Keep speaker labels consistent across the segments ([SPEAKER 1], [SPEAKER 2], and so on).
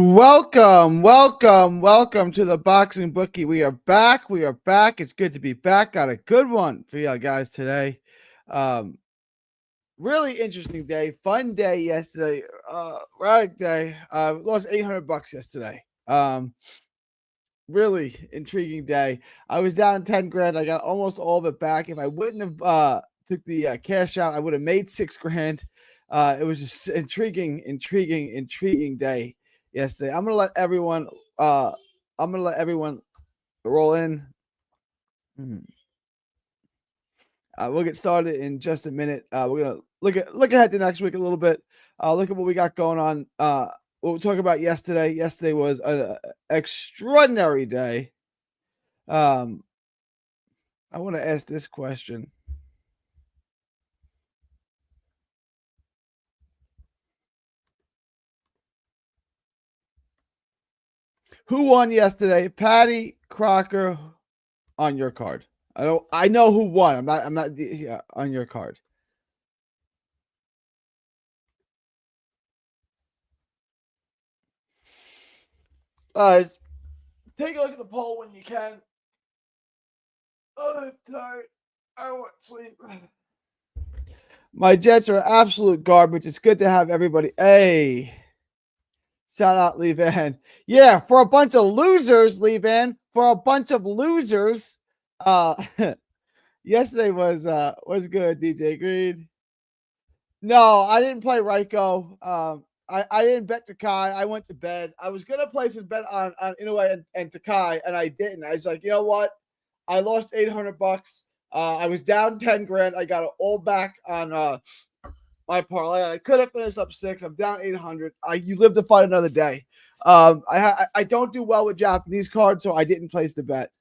[SPEAKER 1] Welcome to the Boxing Bookie. We are back. It's good to be back. Got a good one for you guys today. Really interesting day, fun day yesterday. Right day. Lost $800 yesterday. Really intriguing day. I was down 10 grand. I got almost all of it back. If I wouldn't have took the cash out, I would have made 6 grand. It was just intriguing day yesterday. I'm gonna let everyone roll in. We'll get started in just a minute. We're gonna look ahead to next week a little bit. Look at what we got going on. We'll talk about yesterday. Yesterday was an extraordinary day. I want to ask this question. Who won yesterday? Patty Crocker on your card. I know who won. I'm not on your card. Guys, take a look at the poll when you can. Oh, I'm tired. I want sleep. My Jets are absolute garbage. It's good to have everybody. Hey, shout out Lee Van. Yeah, for a bunch of losers, Lee Van. For a bunch of losers. Yesterday was good, DJ Green. No, I didn't play Ryko. I didn't bet Takai. I went to bed. I was gonna place a bet on Inoue and Takai, and I didn't. I was like, you know what? I lost $800. I was down 10 grand. I got it all back on my parlay. I could have finished up 6. I'm down 800. You live to fight another day. I don't do well with Japanese cards, so I didn't place the bet.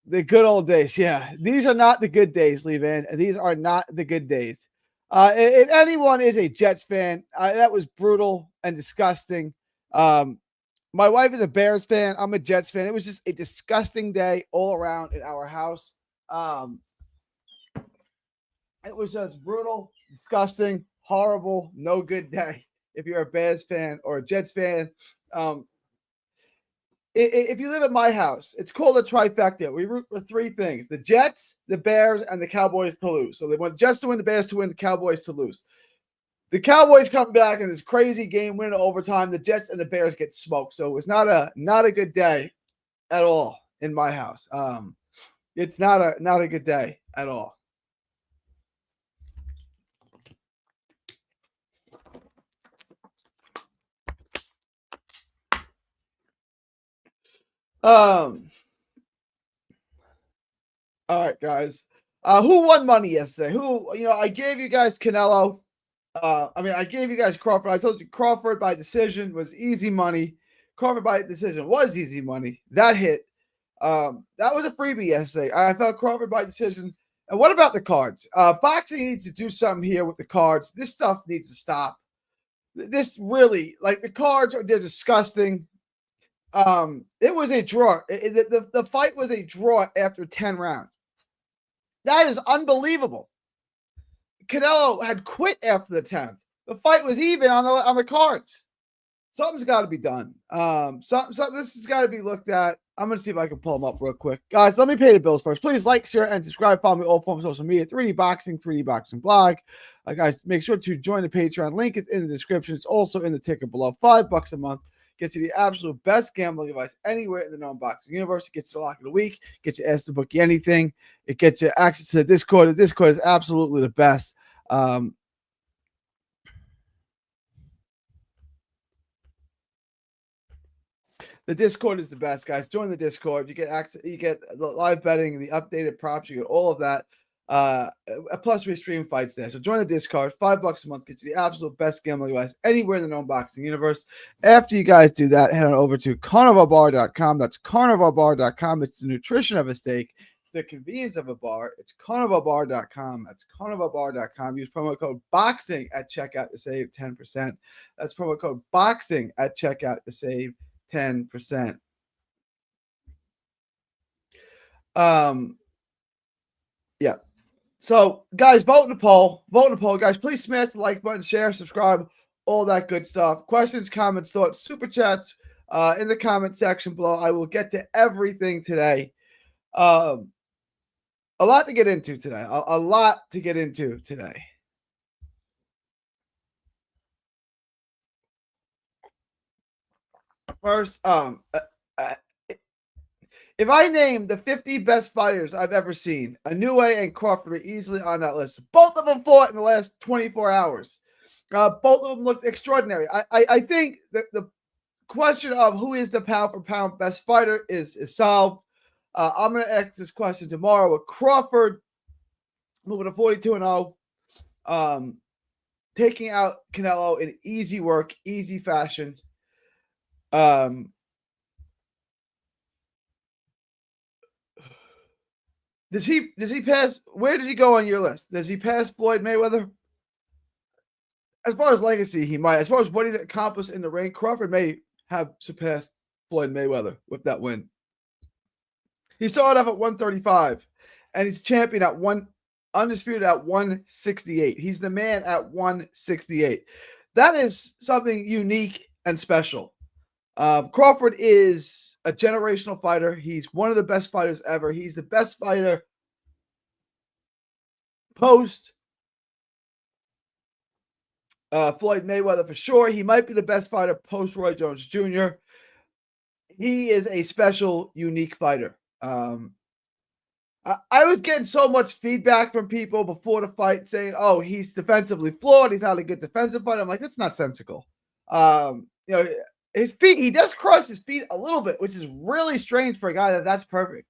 [SPEAKER 1] The good old days, yeah. These are not the good days, Lee Van. These are not the good days. If anyone is a Jets fan, that was brutal and disgusting. My wife is a Bears fan. I'm a Jets fan. It was just a disgusting day all around in our house. It was just brutal, disgusting, horrible, no good day. If you're a Bears fan or a Jets fan, if you live at my house, it's called a trifecta. We root for 3 things: the Jets, the Bears, and the Cowboys to lose. So they want Jets to win, the Bears to win, the Cowboys to lose. The Cowboys come back in this crazy game, win in overtime. The Jets and the Bears get smoked. So it's not a good day at all in my house. It's not a good day at all. All right, guys. Who won money yesterday? I gave you guys Canelo. I gave you guys Crawford. I told you Crawford by decision was easy money. Crawford by decision was easy money. That hit. That was a freebie yesterday. I felt Crawford by decision. And what about the cards? Boxing needs to do something here with the cards. This stuff needs to stop. This really, like, the cards they're disgusting. It was a draw. The fight was a draw after 10 rounds. That is unbelievable. Canelo had quit after the 10th. The fight was even on the cards. Something's got to be done. This has got to be looked at. I'm going to see if I can pull them up real quick. Guys, let me pay the bills first. Please like, share, and subscribe. Follow me all forms of social media. 3D Boxing blog. Guys, make sure to join the Patreon. Link is in the description. It's also in the ticker below. $5 a month. Gets you the absolute best gambling advice anywhere in the known boxing universe. It gets you the lock of the week. Gets you asked to book you anything. It gets you access to the Discord. The Discord is absolutely the best. The Discord is the best, guys. Join the Discord. You get access. You get the live betting, the updated props. You get all of that. Plus, we stream fights there. So join the Discord. $5 a month gets you the absolute best gambling advice anywhere in the known boxing universe. After you guys do that, head on over to carnivalbar.com. That's carnivalbar.com. It's the nutrition of a steak. It's the convenience of a bar. It's carnivalbar.com. That's carnivalbar.com. Use promo code BOXING at checkout to save 10%. That's promo code BOXING at checkout to save 10%. Yeah. So, guys, vote in the poll. Guys. Please smash the like button, share, subscribe, all that good stuff. Questions, comments, thoughts, super chats in the comment section below. I will get to everything today. A lot to get into today. A lot to get into today. First, if I name the 50 best fighters I've ever seen, Inoue and Crawford are easily on that list. Both of them fought in the last 24 hours. Both of them looked extraordinary. I think that the question of who is the pound for pound best fighter is solved. I'm going to ask this question tomorrow with Crawford moving to 42-0, taking out Canelo in easy work, easy fashion. Does he pass? Where does he go on your list? Does he pass Floyd Mayweather? As far as legacy, he might. As far as what he's accomplished in the ring, Crawford may have surpassed Floyd Mayweather with that win. He started off at 135, and he's champion at undisputed at 168. He's the man at 168. That is something unique and special. Crawford is a generational fighter. He's one of the best fighters ever. He's the best fighter post Floyd Mayweather for sure. He might be the best fighter post Roy Jones Jr. He is a special, unique fighter. I was getting so much feedback from people before the fight saying, "Oh, he's defensively flawed. He's not a good defensive fighter." I'm like, that's not sensical. His feet, he does cross his feet a little bit, which is really strange for a guy that's perfect.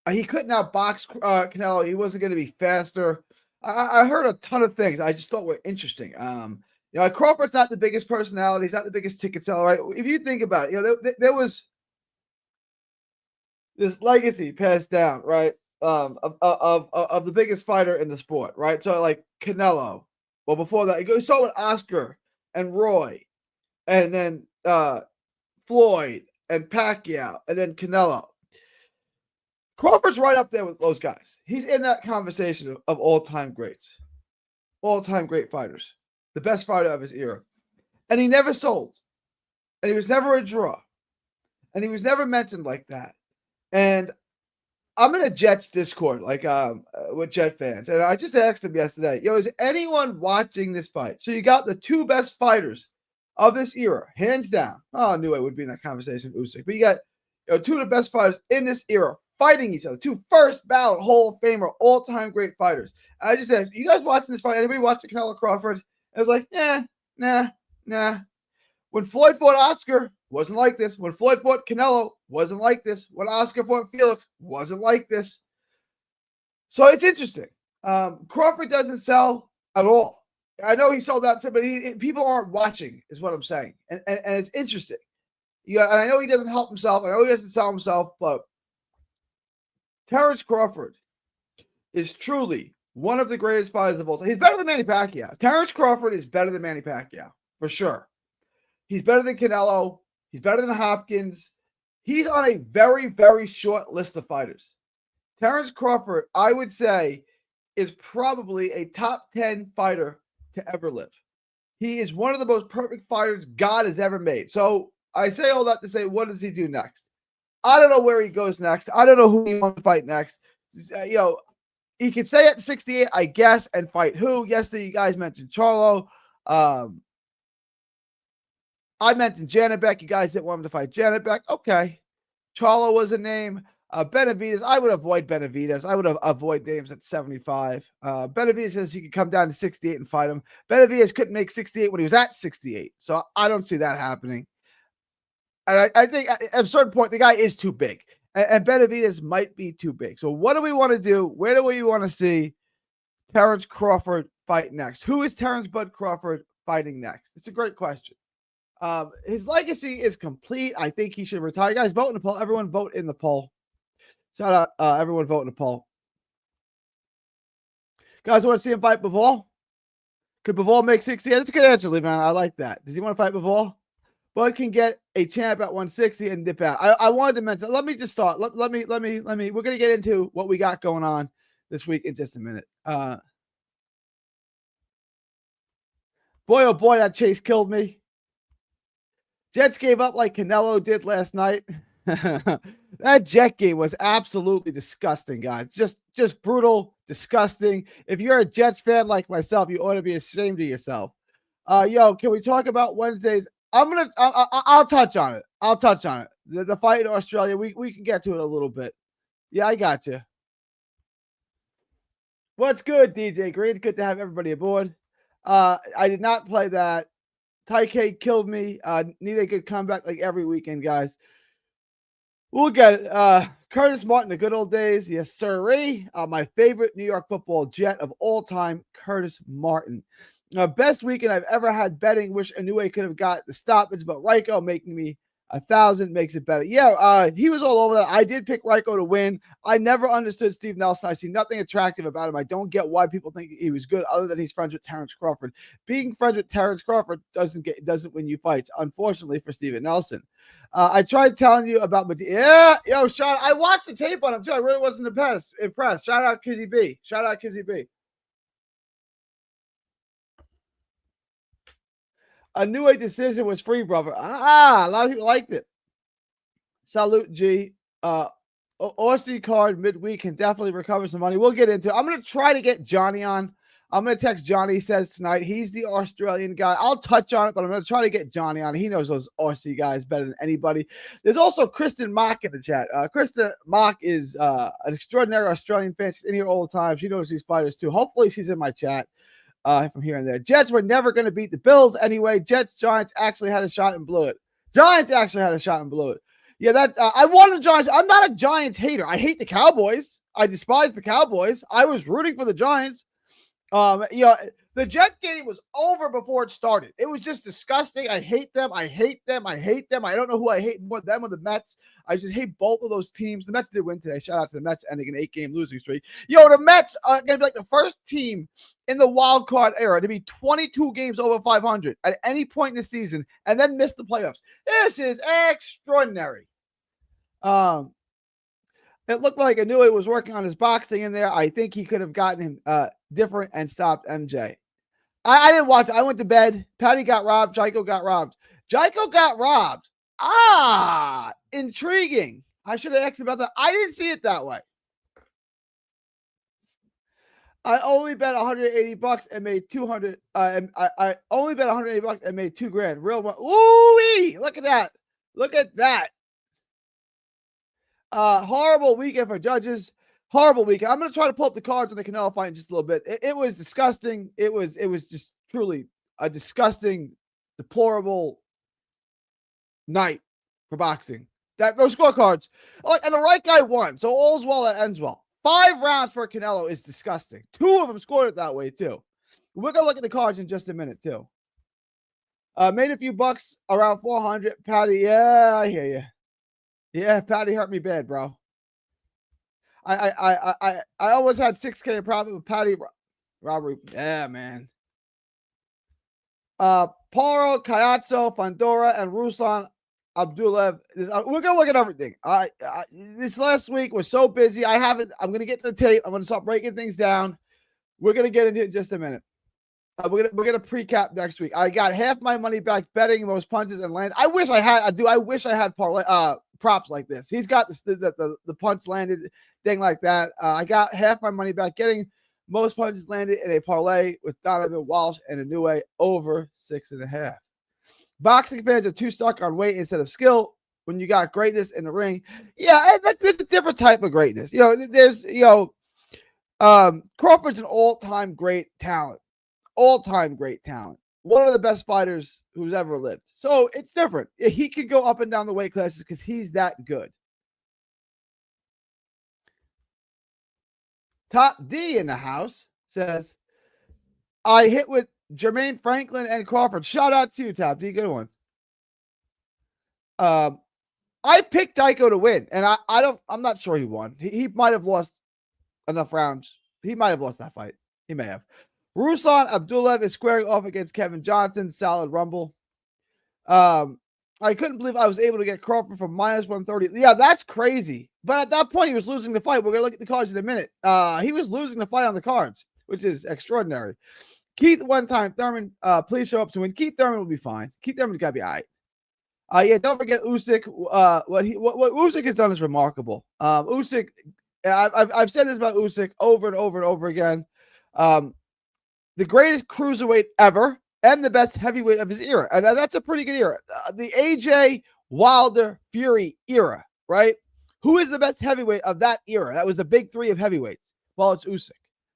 [SPEAKER 1] He couldn't outbox Canelo. He wasn't going to be faster. I heard a ton of things I just thought were interesting. Crawford's not the biggest personality. He's not the biggest ticket seller, right? If you think about it, there was this legacy passed down, right? Of the biggest fighter in the sport, right? So like Canelo. Well, before that, you start with Oscar and Roy, and then Floyd and Pacquiao, and then Canelo. Crawford's right up there with those guys. He's in that conversation of all-time greats, all-time great fighters, the best fighter of his era. And he never sold. And he was never a draw. And he was never mentioned like that. And I'm in a Jets Discord, like with Jet fans. And I just asked him yesterday, is anyone watching this fight? So you got the two best fighters of this era, hands down. Oh, I knew I would be in that conversation with Usyk. But you got two of the best fighters in this era fighting each other. Two first ballot Hall of Famer, all-time great fighters. I just asked, you guys watching this fight? Anybody watch the Canelo Crawford? I was like, nah. When Floyd fought Oscar, wasn't like this. When Floyd fought Canelo, wasn't like this. When Oscar fought Felix, wasn't like this. So it's interesting. Crawford doesn't sell at all. I know he sold out, but people aren't watching, is what I'm saying. And it's interesting. And I know he doesn't help himself. I know he doesn't sell himself, but Terrence Crawford is truly one of the greatest fighters of all time. He's better than Manny Pacquiao. Terrence Crawford is better than Manny Pacquiao, for sure. He's better than Canelo. He's better than Hopkins. He's on a very, very short list of fighters. Terrence Crawford, I would say, is probably a top 10 fighter to ever live. He is one of the most perfect fighters God has ever made. So I say all that to say, what does he do next? I don't know where he goes next. I don't know who he wants to fight next. He could stay at 68, I guess, and fight who? Yesterday, you guys mentioned Charlo. I mentioned Janet Beck. You guys didn't want him to fight Janet Beck. Okay. Charlo was a name. Benavidez, I would avoid Benavidez. I would avoid names at 75. Benavidez says he could come down to 68 and fight him. Benavidez couldn't make 68 when he was at 68. So I don't see that happening. And I think at a certain point, the guy is too big. And Benavidez might be too big. So what do we want to do? Where do we want to see Terrence Crawford fight next? Who is Terrence Bud Crawford fighting next? It's a great question. His legacy is complete. I think he should retire. Guys, vote in the poll. Everyone vote in the poll. Shout out, everyone vote in the poll. Guys, want to see him fight Bivol? Could Bivol make 60? Yeah, that's a good answer, Lee, man. I like that. Does he want to fight Bivol? Bud can get a champ at 160 and dip out. I wanted to mention. Let me just start. Let me. We're gonna get into what we got going on this week in just a minute. Boy, oh boy, that chase killed me. Jets gave up like Canelo did last night. That Jet game was absolutely disgusting, guys. Just brutal, disgusting. If you're a Jets fan like myself, you ought to be ashamed of yourself. Yo, can we talk about Wednesdays? I'll touch on it. I'll touch on it. The fight in Australia, we can get to it a little bit. Yeah, I got you. What's good, DJ Green? Good to have everybody aboard. I did not play that. Tyke killed me. Need a good comeback like every weekend, guys. We'll get it. Curtis Martin, the good old days. Yes, sirree. My favorite New York football Jet of all time, Curtis Martin. Best weekend I've ever had betting. Wish Inoue could have got the stoppage, but Ryko making me 1,000 makes it better. Yeah, he was all over that. I did pick Ryko to win. I never understood Steve Nelson. I see nothing attractive about him. I don't get why people think he was good, other than he's friends with Terrence Crawford. Being friends with Terrence Crawford doesn't win you fights, unfortunately for Steven Nelson. I tried telling you about yo, Sean. I watched the tape on him too. I really wasn't impressed. Shout out Kizzy B. A new decision was free, brother. A lot of people liked it. Salute, G. Aussie card midweek can definitely recover some money. We'll get into it. I'm going to try to get Johnny on. I'm going to text Johnny. He says tonight he's the Australian guy. I'll touch on it, but I'm going to try to get Johnny on. He knows those Aussie guys better than anybody. There's also Kristen Mock in the chat. Kristen Mock is an extraordinary Australian fan. She's in here all the time. She knows these fighters too. Hopefully she's in my chat from here and there. Jets were never going to beat the Bills anyway. Giants actually had a shot and blew it. Yeah, that I wanted the Giants. I'm not a Giants hater. I hate the Cowboys. I despise the Cowboys. I was rooting for the Giants. The Jet game was over before it started. It was just disgusting. I hate them. I don't know who I hate more, them or the Mets. I just hate both of those teams. The Mets did win today. Shout out to the Mets ending an 8-game losing streak. The Mets are going to be like the first team in the wild card era to be 22 games over 500 at any point in the season and then miss the playoffs. This is extraordinary. It looked like Inoue was working on his boxing in there. I think he could have gotten him different and stopped MJ. I didn't watch it. I went to bed. Patty got robbed. Jaiko got robbed. Intriguing. I should have asked about that. I didn't see it that way. I only bet $180 and made 200. I only bet $180 and made $2,000. Real one. Ooh, look at that. Horrible weekend for judges. Horrible weekend. I'm going to try to pull up the cards on the Canelo fight in just a little bit. It was disgusting. It was just truly a disgusting, deplorable night for boxing. Those scorecards. And the right guy won. So all's well that ends well. 5 rounds for Canelo is disgusting. 2 of them scored it that way too. We're going to look at the cards in just a minute too. Made a few bucks around 400. Patty, yeah, I hear you. Yeah, Patty hurt me bad, bro. I always had 6K in profit with Patty robbery. Yeah, man. Paro, Kayatso, Fandora, and Ruslan Abdullaev. We're gonna look at everything. This last week was so busy. I'm gonna get to the tape. I'm gonna start breaking things down. We're gonna get into it in just a minute. We're gonna precap next week. I got half my money back betting most punches and land. I wish I had parlay props like this. He's got the punch landed thing like that. I got half my money back getting most punches landed in a parlay with Donovan Walsh and Inoue over 6.5. Boxing fans are too stuck on weight instead of skill when you got greatness in the ring. Yeah, it's a different type of greatness. There's Crawford's an all-time great talent. One of the best fighters who's ever lived. So it's different. He can go up and down the weight classes because he's that good. Top D in the house says, I hit with Jermaine Franklin and Crawford. Shout out to you, Top D. Good one. I picked Dyko to win, and I'm not sure he won. He might have lost enough rounds. He might have lost that fight. He may have. Ruslan Abdullaev is squaring off against Kevin Johnson. Solid rumble. I couldn't believe I was able to get Crawford from -130. Yeah, that's crazy. But at that point, he was losing the fight. We're going to look at the cards in a minute. He was losing the fight on the cards, which is extraordinary. Keith, one time, Thurman, please show up to win. Keith Thurman will be fine. Keith Thurman's got to be all right. Yeah, don't forget Usyk. What Usyk has done is remarkable. Usyk, I've said this about Usyk over and over and over again. The greatest cruiserweight ever and the best heavyweight of his era. And that's a pretty good era. The AJ Wilder Fury era, right? Who is the best heavyweight of that era? That was the big three of heavyweights. Well, it's Usyk.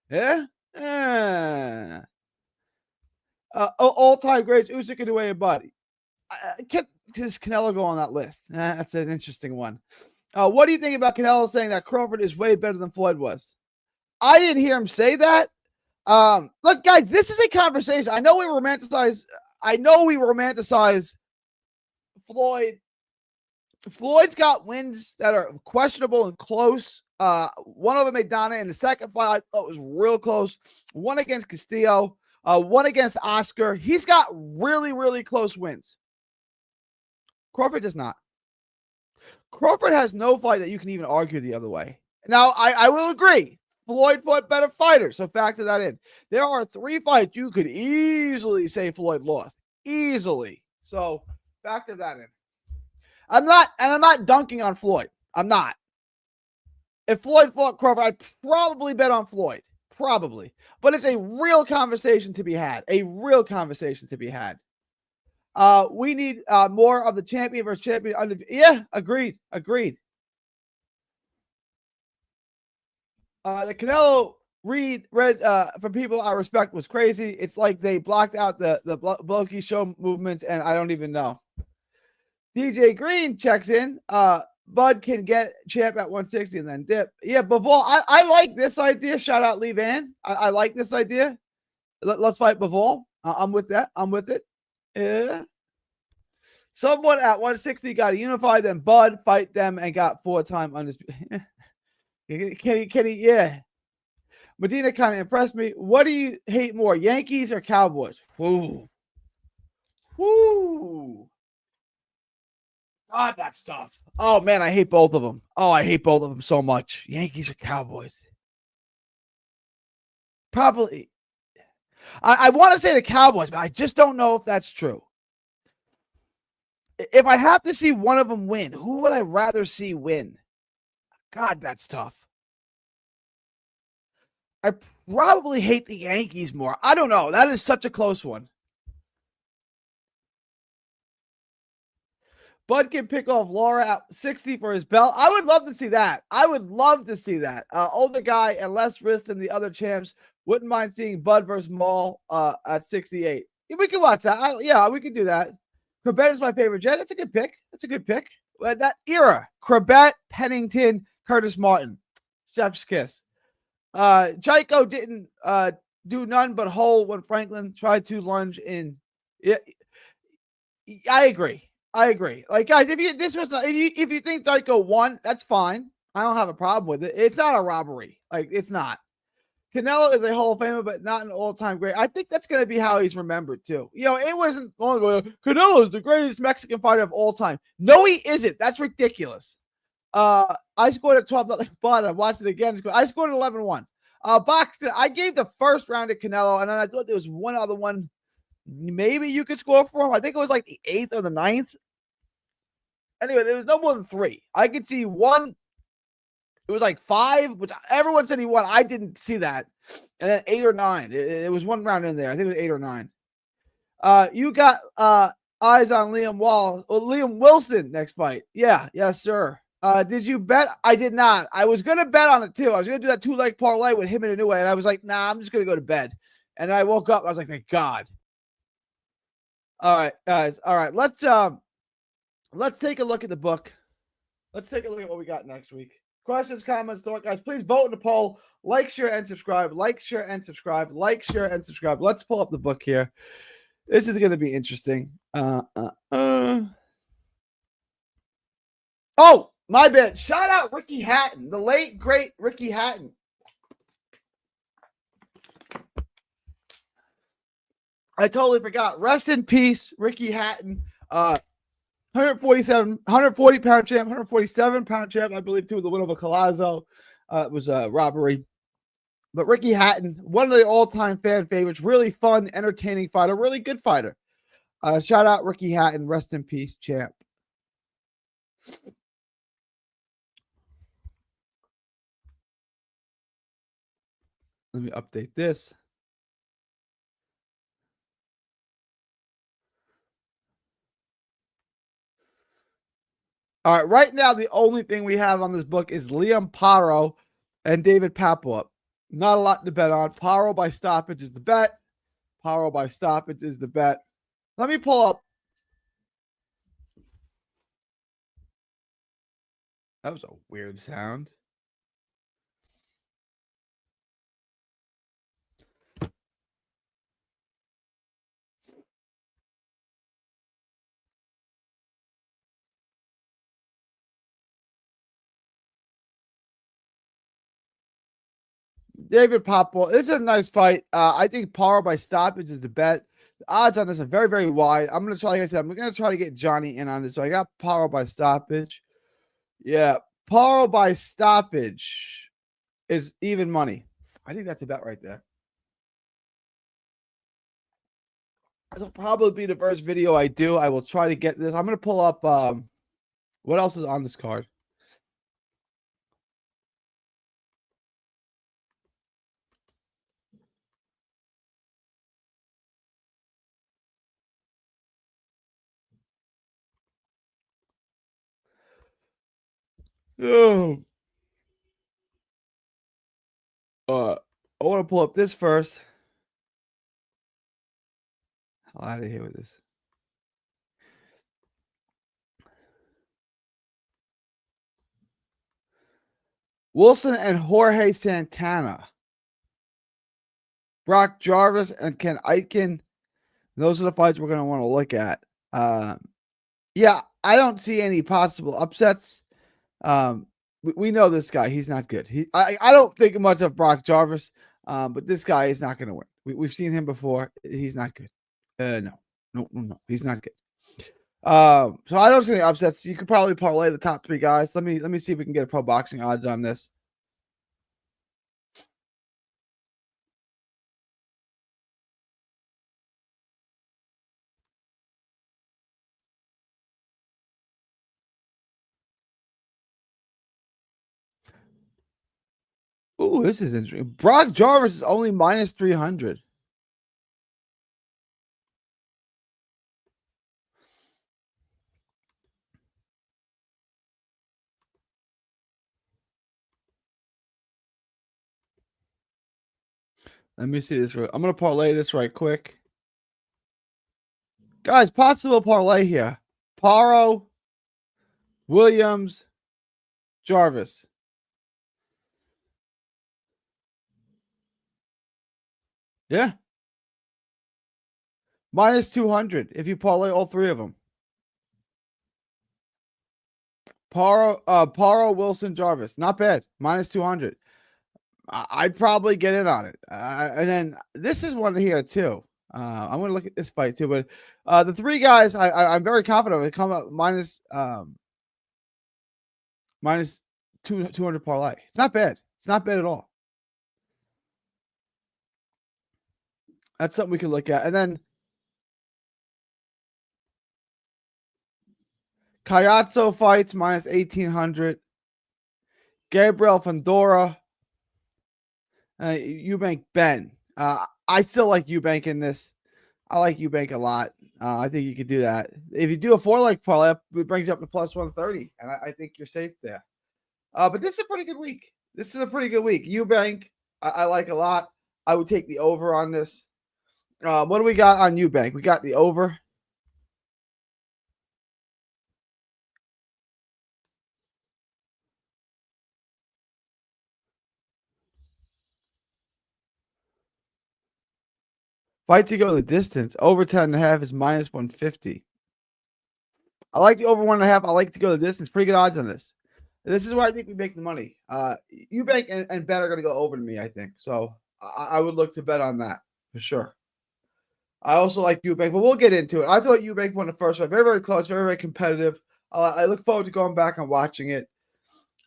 [SPEAKER 1] Yeah? All-time greats, Usyk and Uwe and Buddy. Does Canelo go on that list? That's an interesting one. What do you think about Canelo saying that Crawford is way better than Floyd was? I didn't hear him say that. Look, guys, this is a conversation. I know we romanticize Floyd. Floyd's got wins that are questionable and close. One of them, McDonough, in the second fight, I thought was real close. One against Castillo, one against Oscar. He's got really, really close wins. Crawford does not. Crawford has no fight that you can even argue the other way. Now, I will agree. Floyd fought better fighters, so factor that in. There are 3 fights you could easily say Floyd lost. Easily. So factor that in. I'm not dunking on Floyd. I'm not. If Floyd fought Crawford, I'd probably bet on Floyd. Probably. But it's a real conversation to be had. A real conversation to be had. We need more of the champion versus champion. Yeah, agreed. The Canelo read from people I respect was crazy. It's like they blocked out the blokey show movements, and I don't even know. DJ Green checks in. Bud can get champ at 160 and then dip. Yeah, Bivol, I like this idea. Shout out Lee Van. I like this idea. Let's fight Bivol. I'm with that. I'm with it. Yeah. Someone at 160 got to unify them. Bud fight them and got 4-time undisputed. Can he? Yeah. Medina kind of impressed me. What do you hate more, Yankees or Cowboys? Whoo. God, that's tough. Oh, man, I hate both of them. Oh, I hate both of them so much. Yankees or Cowboys? Probably. I want to say the Cowboys, but I just don't know if that's true. If I have to see one of them win, who would I rather see win? God, that's tough. I probably hate the Yankees more. I don't know. That is such a close one. Bud can pick off Laura at 60 for his belt. I would love to see that. Older guy and less risk than the other champs. Wouldn't mind seeing Bud versus Maul at 68. We can watch that. Yeah, we could do that. Corbett is my favorite jet. That's a good pick. That era. Corbett, Pennington, Curtis Martin. Chef's kiss. Chico didn't do none but hole when Franklin tried to lunge in. Yeah, I agree. Like, guys, if you think Chico won, that's fine. I don't have a problem with it. It's not a robbery. Like, it's not. Canelo is a Hall of Famer, but not an all-time great. I think that's going to be how he's remembered, too. You know, it wasn't long ago. Canelo is the greatest Mexican fighter of all time. No, he isn't. That's ridiculous. I scored at 12, but I watched it again. I scored at 11-1. Boxton, I gave the first round to Canelo, and then I thought there was one other one. Maybe you could score for him. I think it was like the 8th or the 9th. Anyway, there was no more than 3. I could see one. It was like 5, which everyone said he won. I didn't see that. And then 8 or 9. It was one round in there. I think it was 8 or 9. You got eyes on Liam Wilson next fight. Yeah, yes, sir. Did you bet? I did not. I was going to bet on it too. I was going to do that 2-leg parlay with him and Inoue, and I was like, nah, I'm just going to go to bed. And then I woke up. I was like, thank God. All right, guys. All right, let's take a look at the book. Let's take a look at what we got next week. Questions, comments, thought, guys. Please vote in the poll. Like, share, and subscribe. Let's pull up the book here. This is going to be interesting. Oh, my bad. Shout out Ricky Hatton, the late, great Ricky Hatton. I totally forgot. Rest in peace, Ricky Hatton. 140 pound champ, 147 pound champ, I believe, too, the win over Collazo. It was a robbery. But Ricky Hatton, one of the all-time fan favorites, really fun, entertaining fighter, really good fighter. Shout out Ricky Hatton, rest in peace, champ. Let me update this. All right, right now the only thing we have on this book is Liam Paro and David Papua. Not a lot to bet on. Paro by stoppage is the bet. Paro by stoppage is the bet. Let me pull up. That was a weird sound. David Popple. It's a nice fight. I think Paro by stoppage is the bet. The odds on this are very, very wide. I'm going to try, like I said, I'm going to try to get Johnny in on this. So I got Paro by stoppage. Yeah, Paro by stoppage is even money. I think that's a bet right there. This will probably be the first video I do. I will try to get this. I'm going to pull up what else is on this card. Oh. I want to pull up this first. Hell out of here with this. Wilson and Jorge Santana. Brock Jarvis and Ken Aitken. Those are the fights we're going to want to look at. Yeah, I don't see any possible upsets. We know this guy. He's not good. I don't think much of Brock Jarvis, but this guy is not going to win. We've seen him before. He's not good. No. He's not good. So I don't see any upsets. You could probably parlay the top three guys. Let me see if we can get a pro boxing odds on this. Ooh, this is interesting. Brock Jarvis is only minus 300. Let me see this. I'm going to parlay this right quick. Guys, possible parlay here. Paro, Williams, Jarvis. Yeah. Minus 200 if you parlay all three of them. Paro, Wilson, Jarvis. Not bad. Minus 200. I'd probably get in on it. And then this is one here too. I'm going to look at this fight too. But the three guys, I'm very confident will come up minus 200 parlay. It's not bad. It's not bad at all. That's something we can look at. And then Cayazzo fights minus 1,800. Gabriel Fandora. Eubank Ben. I still like Eubank in this. I like Eubank a lot. I think you could do that. If you do a 4-leg parlay, it brings you up to plus 130. And I think you're safe there. But this is a pretty good week. This is a pretty good week. Eubank, I like a lot. I would take the over on this. What do we got on Eubank? We got the over. Fight to go the distance. Over 10.5 is minus 150. I like the over 1.5. I like to go the distance. Pretty good odds on this. This is where I think we make the money. Eubank and Bet are going to go over to me, I think. So I would look to bet on that for sure. I also like Eubank, but we'll get into it. I thought Eubank won the first round. Very, very close, very, very competitive. I look forward to going back and watching it.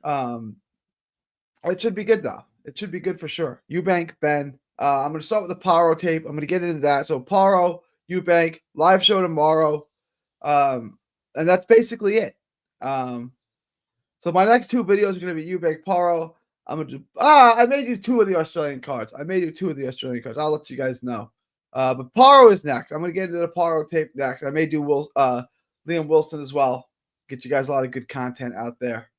[SPEAKER 1] It should be good, though. It should be good for sure. Eubank, Ben. I'm going to start with the Paro tape. I'm going to get into that. So Paro, Eubank, live show tomorrow. And that's basically it. So my next two videos are going to be Eubank, Paro. I'm going to do, I may do two of the Australian cards. I'll let you guys know. But Paro is next. I'm going to get into the Paro tape next. I may do Liam Wilson as well. Get you guys a lot of good content out there.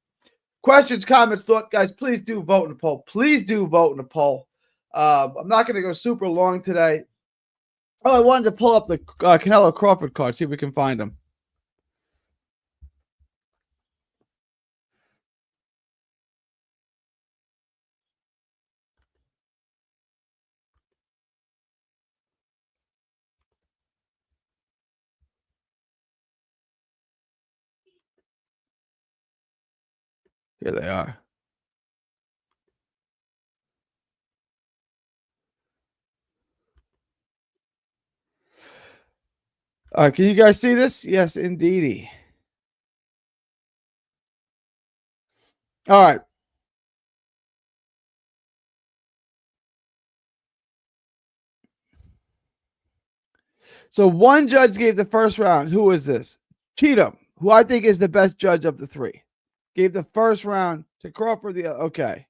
[SPEAKER 1] Questions, comments, thoughts, guys, please do vote in the poll. Please do vote in the poll. I'm not going to go super long today. Oh, I wanted to pull up the Canelo Crawford card, see if we can find them. Here they are. Can you guys see this? Yes, indeedy. All right. So one judge gave the first round. Who is this? Cheatham, who I think is the best judge of the three. Gave the first round to Crawford. Okay.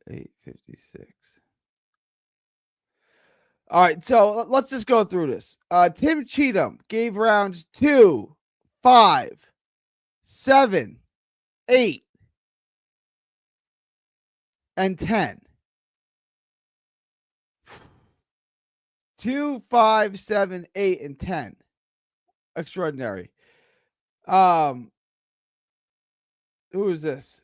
[SPEAKER 1] $8.56. All right, so let's just go through this. Tim Cheatham gave rounds 2, 5, 7, 8, and 10. 2, 5, 7, 8, and 10. Extraordinary. Who is this?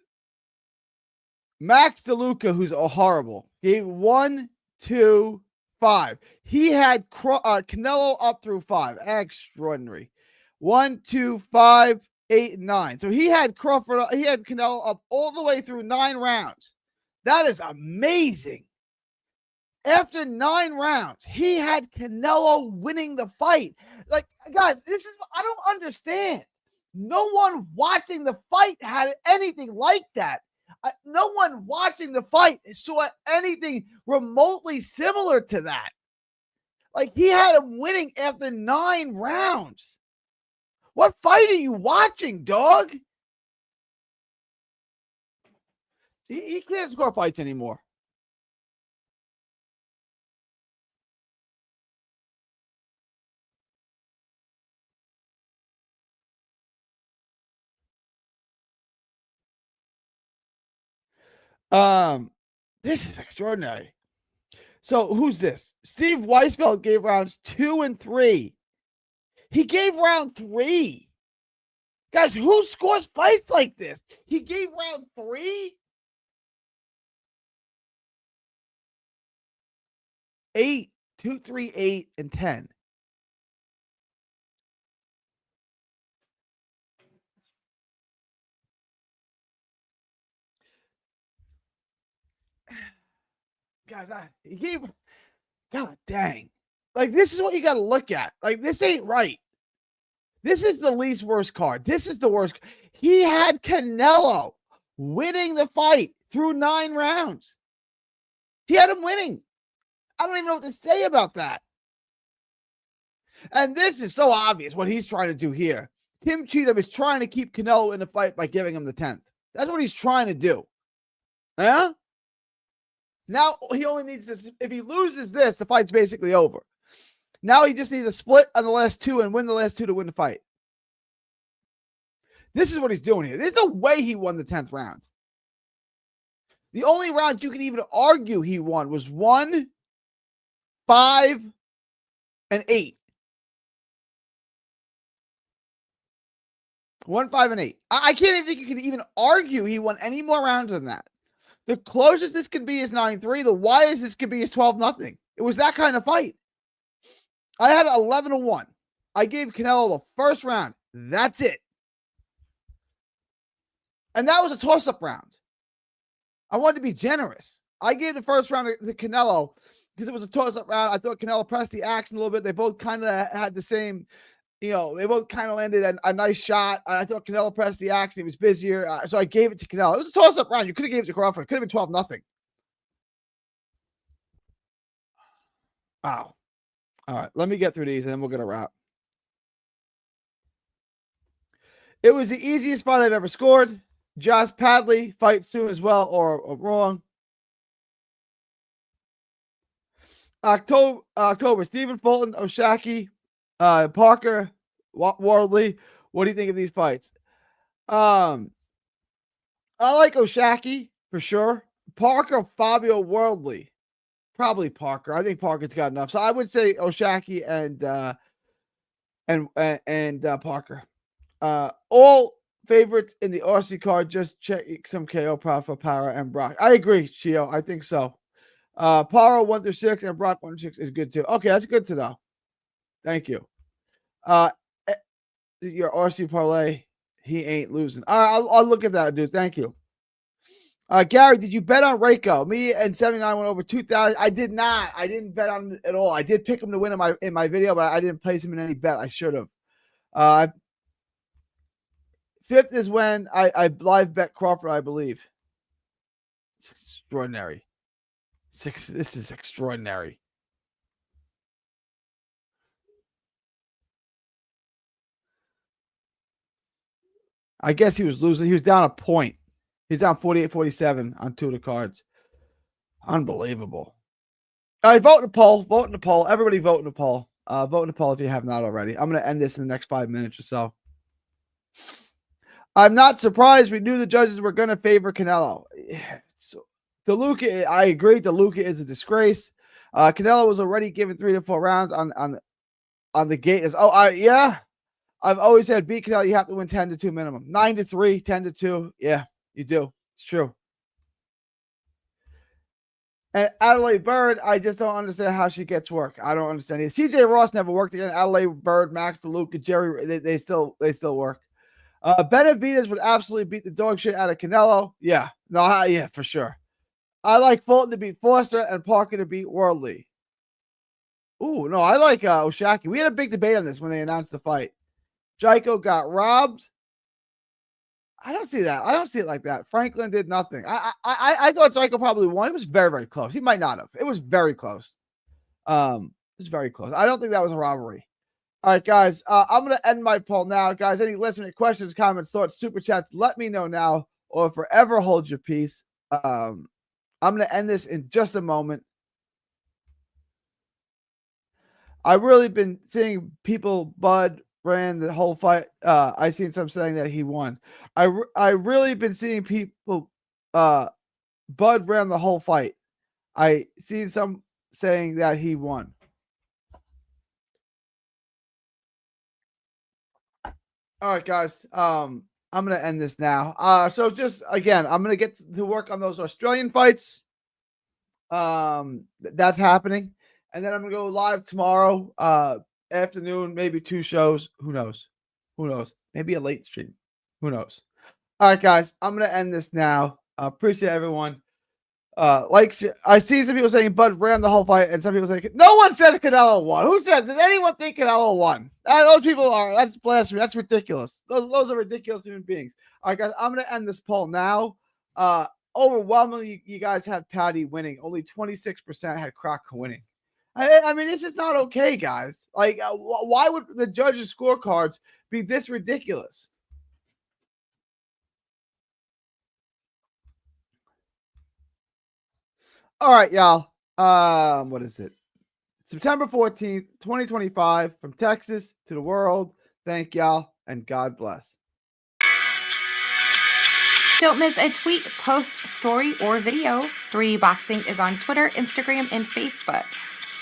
[SPEAKER 1] Max DeLuca, who's horrible. Gave 1, 2, 5. He had Canelo up through 5. Extraordinary. 1, 2, 5, 8, and 9. So he had Canelo up all the way through 9 rounds. That is amazing. After 9 rounds, he had Canelo winning the fight. Like, guys, I don't understand. No one watching the fight had anything like that. No one watching the fight saw anything remotely similar to that. Like, he had him winning after 9 rounds. What fight are you watching, dog? He can't score fights anymore. This is extraordinary. So who's this? Steve Weisfeld gave rounds 2 and 3. He gave round 3. Guys, who scores fights like this? He gave round 3? 8, 2, 3, 8, and 10. Guys, he gave. God dang. Like, this is what you got to look at. Like, this ain't right. This is the least worst card. This is the worst. He had Canelo winning the fight through 9 rounds. He had him winning. I don't even know what to say about that. And this is so obvious what he's trying to do here. Tim Cheatham is trying to keep Canelo in the fight by giving him the 10th. That's what he's trying to do. Yeah? Now he only needs this. If he loses this, the fight's basically over. Now he just needs a split on the last 2 and win the last 2 to win the fight. This is what he's doing here. There's no way he won the 10th round. The only round you can even argue he won was 1, 5, and 8. 1, 5, and 8. I can't even think you can even argue he won any more rounds than that. The closest this can be is 9-3. The widest this could be is 12-0. It was that kind of fight. I had 11-1. I gave Canelo the first round. That's it. And that was a toss-up round. I wanted to be generous. I gave the first round to Canelo because it was a toss-up round. I thought Canelo pressed the action a little bit. They both kind of had the same, they both kind of landed a nice shot. I thought Canelo pressed the action. He was busier. So I gave it to Canelo. It was a toss-up round. You could have gave it to Crawford. It could have been 12-0. Wow. All right. Let me get through these and then we're going to wrap. It was the easiest fight I've ever scored. Josh Padley, fight soon as well, or wrong. October, Stephen Fulton, O'Shaki, Parker, Wardley. What do you think of these fights? I like O'Shaki for sure. Parker, Fabio, Wardley. Probably Parker. I think Parker's got enough. So I would say O'Shaki and Parker. All favorites in the RC card. Just check some KO prop for Power and Brock. I agree, Chio. I think so. Power 1 through 6 and Brock 1 through 6 is good too. Okay, that's good to know. Thank you. Your RC parlay, he ain't losing. I'll look at that, dude. Thank you. Gary, did you bet on Rayco? Me and 79 went over 2,000. I did not. I didn't bet on him at all. I did pick him to win in my video, but I didn't place him in any bet. I should have. 5th is when I live bet Crawford, I believe. It's extraordinary. 6. This is extraordinary. I guess he was losing. He was down a point. He's down 48-47 on 2 of the cards. Unbelievable. All right, vote in the poll. Vote in the poll. Everybody vote in the poll. Vote in the poll if you have not already. I'm going to end this in the next 5 minutes or so. I'm not surprised. We knew the judges were going to favor Canelo. So, DeLuca, I agree. DeLuca is a disgrace. Canelo was already given 3 to 4 rounds on the gate. Yeah. I've always said beat Canelo, you have to win 10-2 minimum. 9-3, 10-2. Yeah, you do. It's true. And Adelaide Bird, I just don't understand how she gets work. I don't understand it. CJ Ross never worked again. Adelaide Bird, Max DeLuca, Jerry, they still work. Benavidez would absolutely beat the dog shit out of Canelo. Yeah. No, yeah, for sure. I like Fulton to beat Foster and Parker to beat Wardley. Ooh, no, I like O'Shaki. We had a big debate on this when they announced the fight. Jaiko got robbed. I don't see that. I don't see it like that. Franklin did nothing. I thought Jaiko probably won. It was very, very close. He might not have. It was very close. It was very close. I don't think that was a robbery. All right, guys. I'm going to end my poll now. Guys, any listening questions, comments, thoughts, super chats, let me know now or forever hold your peace. I'm going to end this in just a moment. I've really been seeing people, Bud ran the whole fight. I seen some saying that he won. I really been seeing people, Bud ran the whole fight. I seen some saying that he won. All right, guys. I'm going to end this now. So just, again, I'm going to get to work on those Australian fights. That's happening. And then I'm going to go live tomorrow afternoon, maybe 2 shows. Who knows? Maybe a late stream. Who knows? All right, guys. I'm going to end this now. Appreciate everyone. I see some people saying Bud ran the whole fight, and some people saying no one said Canelo won. Who said? Did anyone think Canelo won? Those people that's blasphemy. That's ridiculous. Those are ridiculous human beings. All right, guys, I'm gonna end this poll now. Overwhelmingly, you guys had Patty winning. Only 26% had Croc winning. I mean, this is not okay, guys. Like, why would the judges' scorecards be this ridiculous? All right, y'all. What is it? September 14th, 2025, from Texas to the world. Thank y'all, and God bless.
[SPEAKER 2] Don't miss a tweet, post, story, or video. 3D Boxing is on Twitter, Instagram, and Facebook.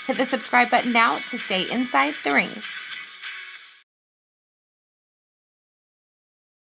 [SPEAKER 2] Hit the subscribe button now to stay inside the ring.